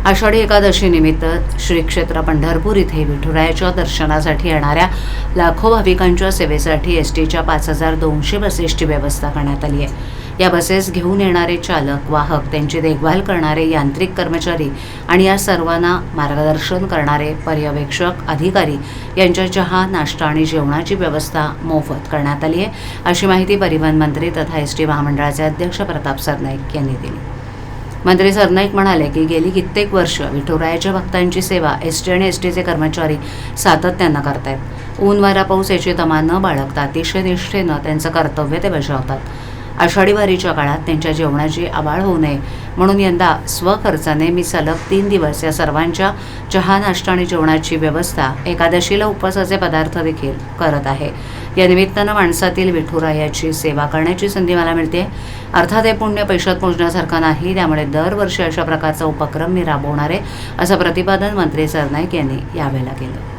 आषाढी एकादशी निमित्त श्री क्षेत्र पंढरपूर इथे विठुरायाच्या दर्शनासाठी येणाऱ्या लाखो भाविकांच्या सेवेसाठी एसटीच्या 5200 बसेसची व्यवस्था करण्यात आली आहे। या बसेस घेऊन येणारे चालक, वाहक, त्यांची देखभाल करणारे यांत्रिक कर्मचारी आणि या सर्वांना मार्गदर्शन करणारे पर्यवेक्षक अधिकारी यांच्या चहा, नाश्ता आणि जेवणाची व्यवस्था मोफत करण्यात आली आहे, अशी माहिती परिवहन मंत्री तथा एसटी महामंडळाचे अध्यक्ष प्रताप सरनाईक यांनी दिली। मंत्री सरनाईक म्हणाले की गेली कित्येक वर्ष विठुरायाच्या भक्तांची सेवा एसटी आणि एसटीचे कर्मचारी सातत्यानं करतायत। ऊन, वारा, पाऊस याची तमा न बाळगता अतिशय निष्ठेनं त्यांचं कर्तव्य ते बजावतात। आषाढी वारीच्या काळात त्यांच्या जेवणाची आबाळ होऊ नये म्हणून यंदा स्वखर्चाने मी सलग 3 दिवस या सर्वांच्या चहा, नाश्ता आणि जेवणाची व्यवस्था, एकादशीला उपवासाचे पदार्थ देखील करत आहे। या निमित्तानं माणसातील विठुरायाची सेवा करण्याची संधी मला मिळते। अर्थात हे पुण्य पैशात मोजण्यासारखं नाही, त्यामुळे दरवर्षी अशा प्रकारचा उपक्रम मी राबवणार आहे, असं प्रतिपादन मंत्री सरनाईक यांनी यावेळेला केलं।